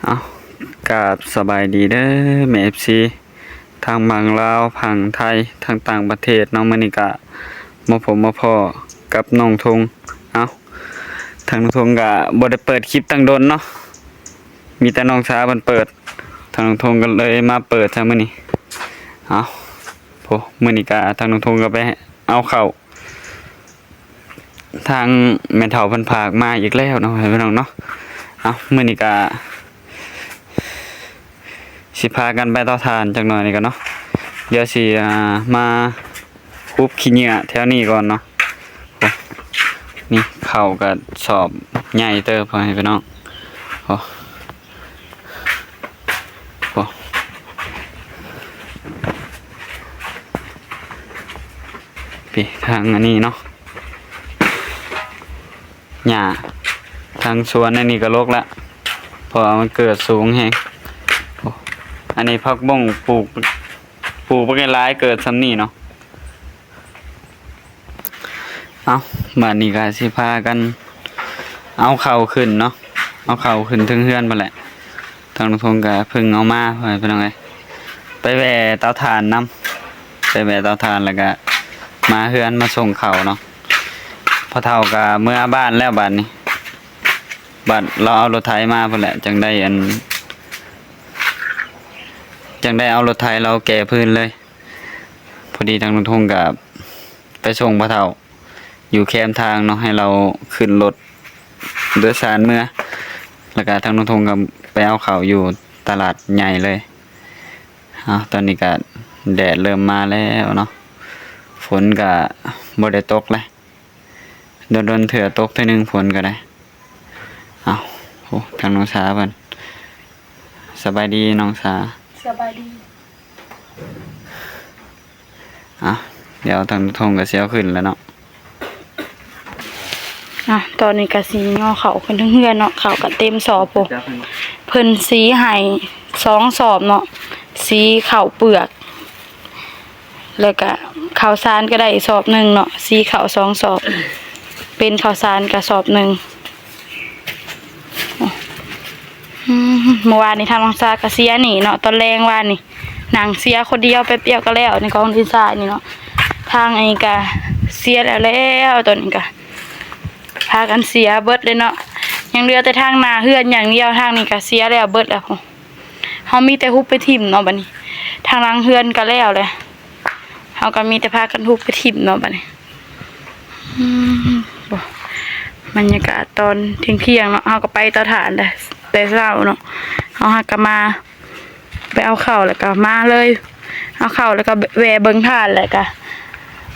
เอากราบสบายดีเด้อแม่เอฟซีทางบางลาวพังไทยทางต่างประเทศน้องมณิกะมาผมมาพ่อกับน้องทงเอาทางน้องทงกะบ่ได้เปิดคลิปตั้งโดนเนาะมีแต่น้องช้าเพิ่นเปิดทางน้องทงก็เลยมาเปิดซะมื้อนี้เอาโพมื้อนี้กะทางน้องทงก็ไปเอาเข้าทางแม่เฒ่าเพิ่นพากมาอีกแล้วเนาะพี่น้องเนาะเอามื้อนี้กะสิพากันไปเตาถ่านจักหน่อยนี่กันเนาะเดี๋ยวสิมาคุบขี้เหงื่อแถวนี้ก่อนเนาะโอ้นี่เข้ากับสอบใหญ่เติบพอให้พี่น้องโอ้โอ้พี่ทางอันนี้เนาะหญ้าทางสวนอันนี้ก็รกละเพราะมันเกิดสูงแฮงอันนี้ผักบ้งปลูกไปกันหลายเกิดซ้ำนี่เนาะเอาบ้านนี้ก็สิพากันเอาเข่าขึ้นเนาะเอาเข่าขึ้นถึงเฮือนไปแหละทางน้องทงก็เพิ่งเอามาไปเป็นไงไปแหวเตาถ่านนำไปแหวเตาถ่านแล้วก็มาเฮือนมาส่งเข่าเนาะพอเท่ากับเมื่อบ้านแล้วบ้านนี้บ้านเราเอารถไถมาไปแหละจังได้เอารถไถเราแก่พื้นเลยพอดีทางลุงทงกับไปส่งพระเฒ่าอยู่แคมทางเนาะให้เราขึ้นรถโดยสารเมื่อแล้วก็ทางลุงทงกับไปเอาข้าวอยู่ตลาดใหญ่เลยตอนนี้ก็แดดเริ่มมาแล้วเนาะฝนก็บ่ได้ตกเลยโดนเถื่อตกเท่านึงฝนก็ได้โอ้ทางน้องสาเพิ่นสบายดีน้องสาสบายดีเดี๋ยวทางทงก็เสียวขึ้นแล้วเนาะตอนนี้ก็สีงอเขาขึ้นทั้งเฮือนเนาะเขาก็เต็มสอบโพเพิ่นสีให้2 สอบเนาะสีข้าวเปลือกแล้วก็ข้าวสารก็ได้สอบหนึ่งเนาะสีข้าว2 สอบเป็นข้าวสารก็สอบหนึ่งเมื่อวานนี้ทางน้องซาก็เสียนี่เนาะตอนแรงวานนี่นางเสียคนเดียวแป๊บเดียวก็แล้วในกองดินทรายนี่เนาะทางไอ้ก็เสียแล้วตอนนี้ก็พากันเสียเบิดเลยเนาะยังเหลือแต่ทางหน้าเฮือนอย่างเดียวทางนี้ก็เสียแล้วเบิดแล้วเฮามีแต่ฮุบไปทิ่มเนาะบัดนี้ทางหลังเฮือนก็แล้วเลยเฮาก็มีแต่พากันฮุบไปทิ่มเนาะบัดนี้บรรยากาศตอนเที่ยงเนาะเฮาก็ไปเตาถ่านแต่เช้าเนาะเฮาก็มาไปเอาข้าวแล้วก็มาเลยเอาข้าวแล้วก็แวะเบิ่งถ่านแล้วก็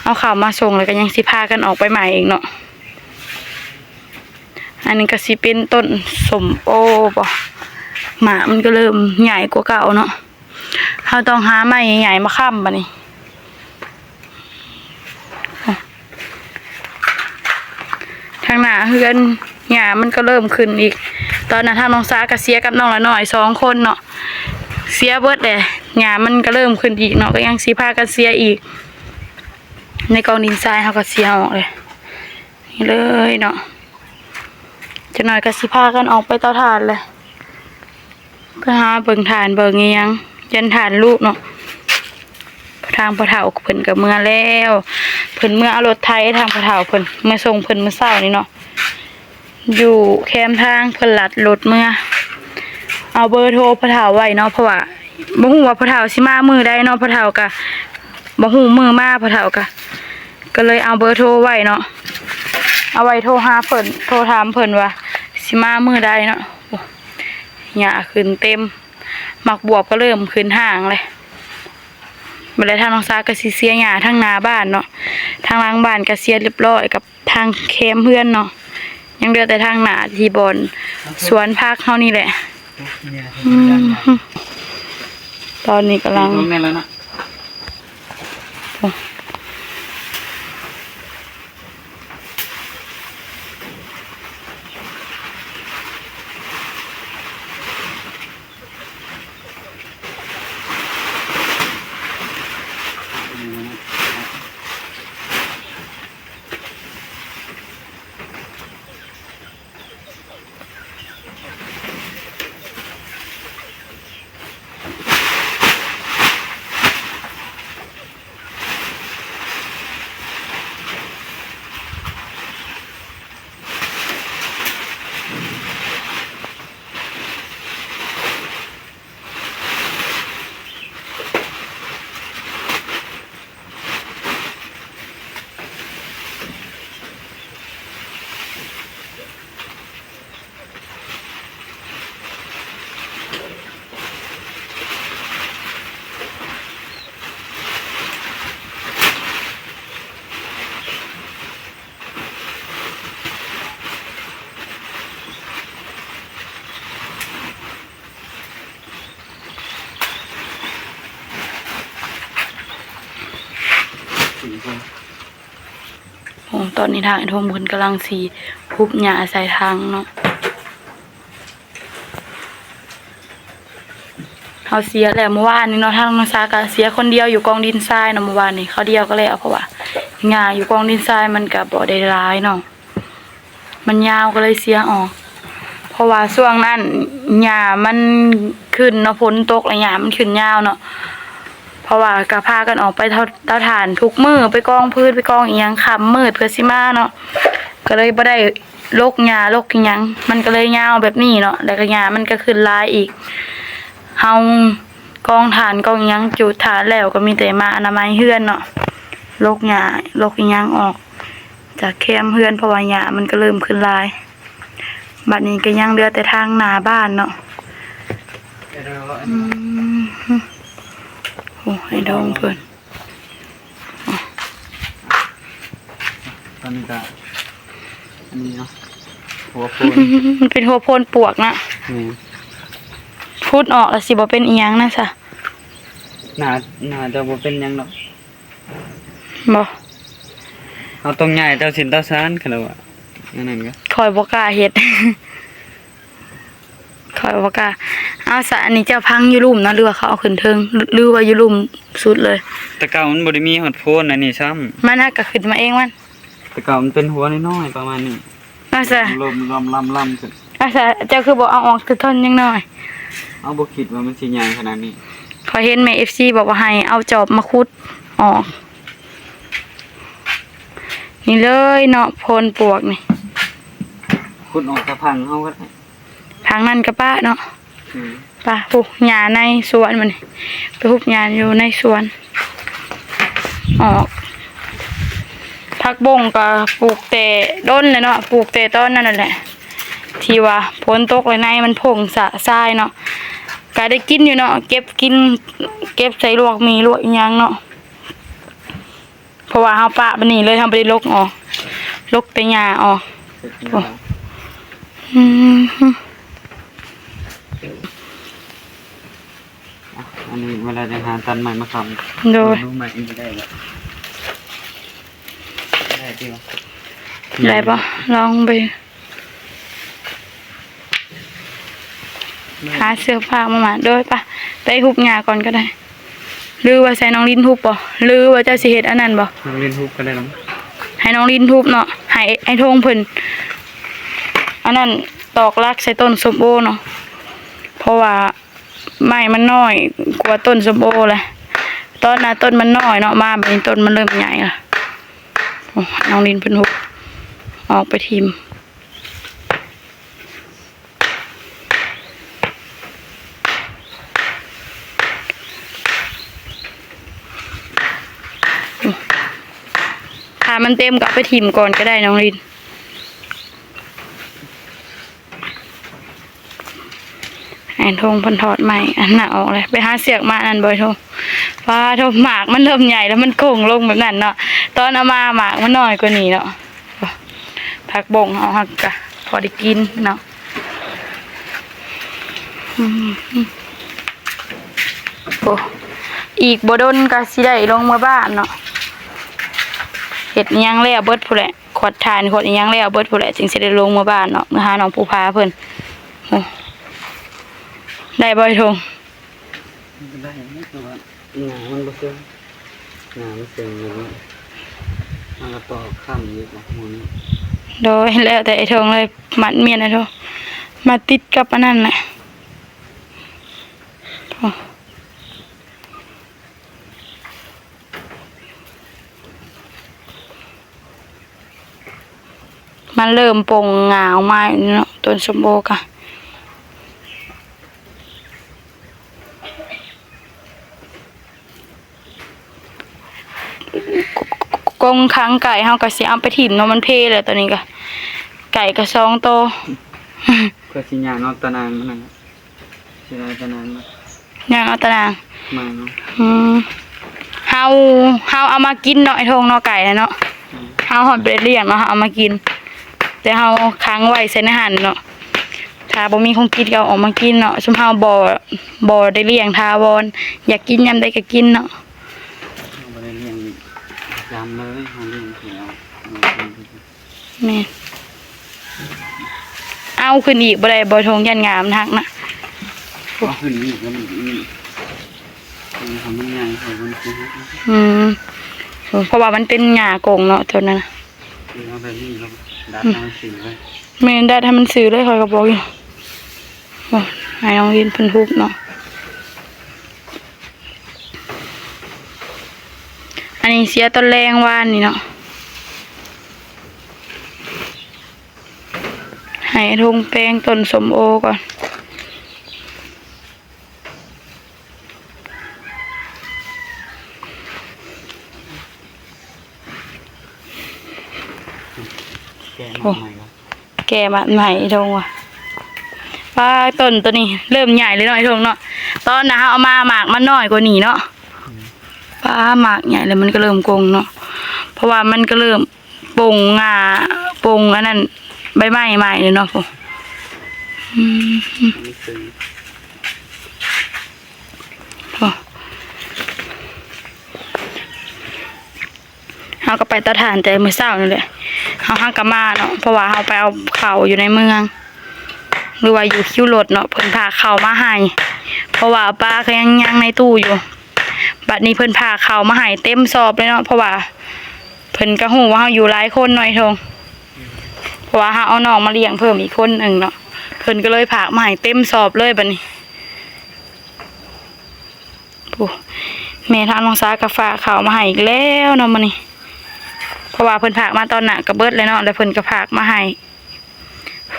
เอาข้าวมาส่งแล้วก็ยังสิพากันออกไปใหม่อีกเนาะอันนี้ก็สิเป็นต้นสมโอบ่หมามันก็เริ่มใหญ่กว่าเก่าเนาะเฮาต้องหาไม้ใหญ่ๆมาค้ำบัดนี้ทางหน้าเฮือนหญ้ามันก็เริ่มขึ้นอีกตอนนั้นทางน้องซาก็เสียกับน้องละน้อย2 คนเนาะเสียเบิดแหละหญ้ามันก็เริ่มขึ้นอีกเนาะก็ยังสิพากันเสียอีกในกองดินทรายเฮาก็เสียออกเลยนี่เลยเนาะจักหน่อยก็สิพากันออกไปเตาถ่านเลยไปหาเบิ่งถ่านเบิ่งอีหยังยันถ่านลูกเนาะทางพ่อเฒ่าเพิ่นก็เมื่อแล้วเพิ่นเมื่อเอารถไถทางพ่อเฒ่าเพิ่นมาส่งเพิ่นมื้อเช้านี่เนาะอยู่แคมทางเพิ่นลัดรถเมื่อเอาเบอร์โทรพ่อเฒ่าไว้เนาะเพราะว่าบ่ฮู้ว่าพ่อเฒ่าสิมามื้อใดเนาะพ่อเฒ่าก็บ่ฮู้มื้อมาพ่อเฒ่าก็เลยเอาเบอร์โทรไว้เนาะเอาไว้โทรหาเพิ่นโทรถามเพิ่นว่าสิมามื้อใดเนาะหญ้าขึ้นเต็มหมักบวบก็เริ่มขึ้นห่างเลยบัดนี้ทางน้องซาก็สิเสียหญ้าทางหน้าบ้านเนาะทางหลังบ้านก็เสียเรียบร้อยกับทางแคมเพื่อนเนาะยังเหลือแต่ทางหน้าที่บอนสวนผักเฮานี่แหละตอนนี้กำลัง คน โอ้ตอนนี้ทางไอ้ทงเพิ่นกำลังสีคุบหญ้าใส่ทางเนาะเขาเสียแล้วเมื่อวานนี้เนาะทางน้องซาก็เสียคนเดียวอยู่กองดินทรายเนาะเมื่อวานนี้เขาเดียวก็แล้วเพราะว่าหญ้าอยู่กองดินทรายมันก็บ่ได้หลายเนาะมันยาวก็เลยเสียออกเพราะว่าช่วงนั้นหญ้ามันขึ้นเนาะฝนตกแล้วหญ้ามันขึ้นยาวเนาะเพราะว่าก็พากันออกไปเตาถ่านทุกมื้อไปกองพืชไปกองอีหยังค่ำมืดเพื่อสิมาเนาะก็เลยบ่ได้รกหญ้ารกอีหยังมันก็เลยยาวแบบนี้เนาะแล้วก็หญ้ามันก็ขึ้นหลายอีกเฮากองถ่านกองอีหยังจุดถ่านแล้วก็มีแต่มาอนามัยเฮือนเนาะรกหญ้ารกอีหยังออกจากแคมเฮือนเพราะว่าหญ้ามันก็เริ่มขึ้นหลายบัดนี้ก็ยังเหลือแต่ทางหน้าบ้านเนาะโอ้ให้ดองเพิ่น ตอนนี้ก็อันนี้เนาะหัวโพน มันเป็นหัวโพนปวกนะ นี่ พูดออกแล้วสิบ่เป็นอีหยังนะซะ น่าจะบ่เป็นหยังดอก บ่ เอาตรงใหญ่เต้าสินเต้าซานคั่นแล้วอ่ะนั่นนั่นก็ คอยบ่กล้าเฮ็ด คอยบ่กล้าเอาซะอันนี้เจ้าพังอยู่ลุ่มเนาะหรือว่าเขาเอาขึ้นเทิงหรือว่าอยู่ลุ่มสุดเลย แต่เก่ามันบ่ได้มีฮอดโพนอันนี้ซ้ำ มันน่าก็ขึ้นมาเองมัน แต่เก่ามันเป็นหัวน้อยๆประมาณนี้ เอาซะ ลมลำขึ้น เอาซะเจ้าคือบ่เอาออกคือท่อนยังน้อย เอาบ่คิดว่ามันสิใหญ่ขนาดนี้ ขอยเห็นแม่ FC บอกว่าให้เอาจอบมาขุดออกนี่เลยเนาะโพนปวกนี่ ขุดออกกระพังเฮาก็ได้ ทางนั้นก็ป้าเนาะ อืม ป่ะปลูกหญ้าในสวนมันนี่ไปปลูกหญ้าอยู่ในสวนออกผักบงก็ปลูกแต่ต้นเลยเนาะปลูกแต่ต้นนั่นแหละที่ว่าฝนตกเลยในมันผงสะทรายเนาะก็ได้กินอยู่เนาะเก็บกินเก็บใส่ลวกมีลวกอีหยังเนาะเพราะว่าเฮาปะบัดนี้เลยทำบ่ได้ลกออกลกแต่หญ้าออก เสร็จแล้ว อืม อันนี้เวลาจะหาตันใหม่มาทำ โดย รู้ใหม่จะได้แล้วได้ที่ว่า ได้ปะลองไปหาเสื้อผ้ามาโดยปะไปหุบหญ้าก่อนก็ได้หรือว่าใส่น้องลิ้นทุบบ่หรือว่าเจ้าสิเฮ็ดอันนั้นบ่ น้องเรียนทุบก็ได้แล้ว ให้น้องลิ้นทุบเนาะให้ไอ้ทงเพิ่นอันนั้นตอกลักใส่ต้นส้มโอเนาะเพราะว่าไม้มันน้อยกว่าต้นส้มโอเลยตอนน่ะต้นมันน้อยเนาะมาบัดนี้ต้นมันเริ่มใหญ่ละโอ้น้องลิ้นเพิ่นทุบออกไปทิ่มถ้ามันเต็มก็เอาไปทิ่มก่อนก็ได้น้องลินไอ้ทงเพันถอดใหม่อันน่ะออกเลยไปหาเสียกมาอันบ่อยทงว่าทงหมากมันเริ่มใหญ่แล้วมันโก่งลงแบบนั้นเนาะตอนเอามาหมากมันน้อยกว่านี้เนาะผักบงเอาหักกะพอได้กินเนาะโอ้อีกบ่ดนก็สิได้ลงมาบ้านเนาะเฮ็ดอิหยังแล้วเบิดผู้นแหละขวดทานขวดอิหยังแล้วเบิดผู้นแหละจึงสิได้ลงมาบ้านเนาะมาหาน้องผู้พาเพิ่นโอ้ได้บ่อยทง ได้แต่ว่าหนามันบ่เสื่อมหนามันเสื่อมเลยมันก็ต่อข้ามอีกนะหมูนี้ โดยแล้วแต่ไอ้ทงเลยมัดเมียนไอ้ทงมาติดกับอันนั้นแหละโอ้มันเริ่มป่งหงาวมาเนาะต้นสมโบกะกงค้างไก่เฮาก็สิเอาไปถิ่มเนาะมันเพแหละตอนนี้ก็ไก่ก็2โตว เพื่อสิญญาณเอาตะนางมันนั่นแหละสิได้ตะนางมา ย่างเอาตาราง มาเนาะ เฮาเอามากินเนาะไอ้ทงเนาะไก่น่ะเนาะเฮาหอดไปเลี้ยงเนาะเฮาเอามากิน แต่เฮาค้างไว้ใส่ในหั่นเนาะถ้าบ่มีของกินก็เอาออกมากินเนาะซุมเฮาบ่ได้เลี้ยงทาวรอยากกินยามใดก็กินเนาะ เอาบ่ได้เลี้ยง ยำเลยเอาเรื่องเขียว แม่นเอาขึ้นอีกบ่ได้บ่ทงยันงามทักนะ ก็ขึ้นนี่ก็มีนี่ทำมันใหญ่กว่ามันคือ เพราะว่ามันเป็นหญ้ากงเนาะเท่านั้นน่ะ เอาแบบนี้เราดัดเอาสีเลย แม่นได้ให้มันซื้อเลยข่อยก็บอกอยู่โอ้ให้น้องลินเพิ่นทุบเนาะอันนี้เสียต้นแรงว่านนี่เนาะให้ทงแป้งต้นสมโอก่อนแกะมาใหม่ก็ แก่มาใหม่ทงว่ะป้าต้นตัวนี้เริ่มใหญ่เลยเนาะไอ้ทงเนาะตอนนะเอามาหมากมันน้อยกว่านี้เนาะป้าหมากใหญ่แล้วมันก็เริ่มกงเนาะเพราะว่ามันก็เริ่มปงงาปงอันนั้นใบไม้ใหม่เลยเนาะผมนี่คือ เขาก็ไปตะฐานแต่มื้อเช้านั่นแหละเขาหักกะมาเนาะเพราะว่าเขาไปเอาข้าวอยู่ในเมือง หรือว่าอยู่คิวรถเนาะเพิ่นพาข้าวมาให้เพราะว่าป้าก็ยังในตู้อยู่บัดนี้เพิ่นพาข้าวมาให้เต็มสอบเลยเนาะเพราะว่าเพิ่นก็ฮู้ว่าเฮาอยู่หลายคนหน่อยทงเพราะว่าเฮาเอาน้องมาเลี้ยงเพิ่มอีกคนหนึ่งเนาะเพิ่นก็เลยพามาให้เต็มสอบเลยบัดนี้โอ้แม่ทางน้องสาก็ฝากข้าวมาให้อีกแล้วเนาะมื้อนี้เพราะว่าเพิ่นพากมาตอนน่ะก็เบิดเลยเนาะแล้วเพิ่นก็พากมาให้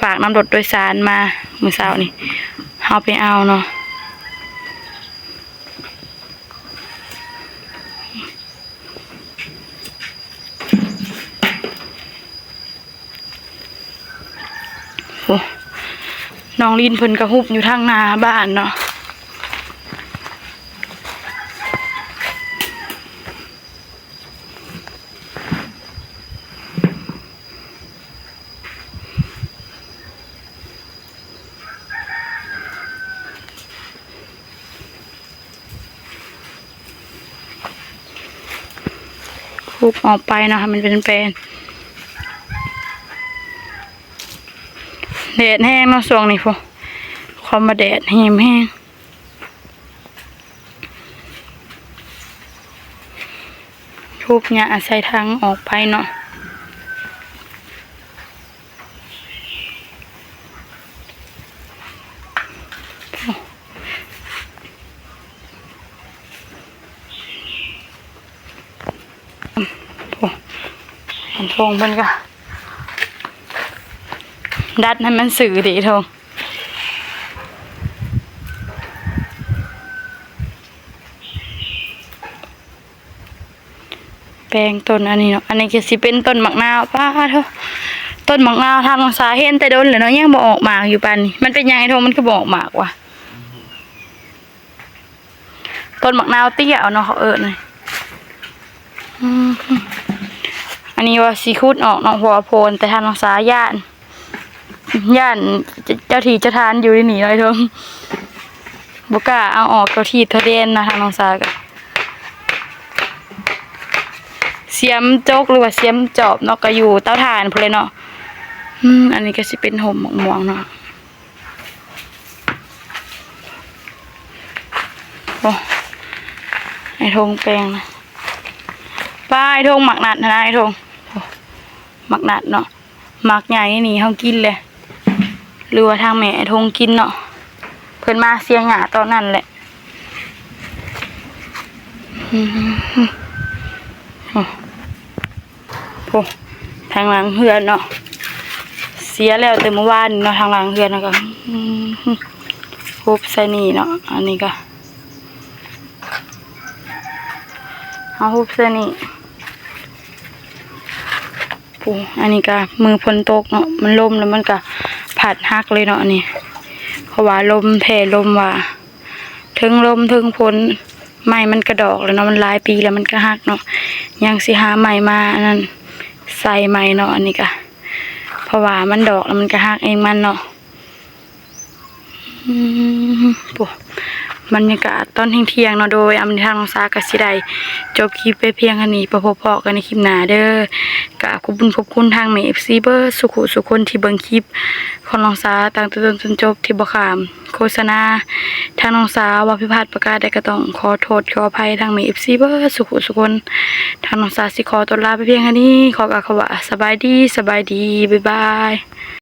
ฝากน้ำรถโดยสารมามื้อเช้านี่เฮาไปเอาเนาะโอ้น้องลินเพิ่นก็ฮุบอยู่ทางหน้าบ้านเนาะฮุบออกไปนะคะมันเป็นแปลนแดดแห้งเนาะช่วงนี้พอความมาแดดแห้งทุบเนี่ยใส่ทางออกไปเนาะเห็นทงมันก็ดัดให้มันสื่อดีทงแปลงต้นอันนี้เนาะอันนี้ก็สิเป็นต้นมะนาวป้าเถอะต้นมะนาวทางภาษาเห็นแต่โดนเลยเนาะยังบ่ออกหมากอยู่ปานนี้มันเป็นยังไงทงมันก็บ่ออกหมากว่ะต้นมะนาวเตี้ยเนาะเขาเลยอันนี้ว่าสีคุดออกเนาะหัวโพนแต่ทางภาษาย่านเจ้าที่เจ้าทานอยู่ในนี่เลยทงบ่กล้าเอาออกเจ้าที่ทะเลนนะทางภาษาก็เสียมโจกหรือว่าเสียมจอบเนาะก็อยู่เตาถ่านพุ่นเลยเนาะอันนี้ก็สิเป็นห่มหมกม่วงเนาะโอ้ไอ้ทงแปลงนะป้าไอ้ทงหมักนัดนะไอ้ทงหมักนัดเนาะหมักใหญ่นี่เฮากินเลยหรือว่าทางแม่ไอ้ทงกินเนาะเพิ่นมาเสียหงาตอนนั้นแหละโอ้ทางหลังเฮือนเนาะเสียแล้วแต่เมื่อวานเนาะทางหลังเฮือนนะก็ฮุบใส่นี่เนาะอันนี้ก็เอาฮุบใส่นี่ปูอันนี้ก็มือพ้นตกเนาะมันล่มแล้วมันก็ผัดหักเลยเนาะอันนี้เพราะว่าลมแผ่ลมว่าถึงลมถึงพ้นไม้มันกระดอกแล้วเนาะมันหลายปีแล้วมันก็หักเนาะยังสิหาใหม่มาอันนั้นใส่ใหม่เนาะอันนี้ก็เพราะว่ามันดอกแล้วมันก็หักเองมันเนาะปู บรรยากาศตอนเที่ยงๆเนาะโดยอำทางน้องสาก็สิได้จบคลิปไปเพียงเท่านี้พบพอกันในคลิปหน้าเด้อกราบขอบคุณทางแม่ FC เบอร์สุขุสุคนที่เบิ่งคลิปของน้องสาตั้งแต่ต้นจนจบที่บ่ข้ามโฆษณาทางน้องสาว่าผิดพลาดประการใดก็ต้องขอโทษขออภัยทางแม่ FC เบอร์สุขุสุคนทางน้องสาสิขอตัวลาไปเพียงเท่านี้ขอกล่าวคำว่าสบายดีบ๊ายบาย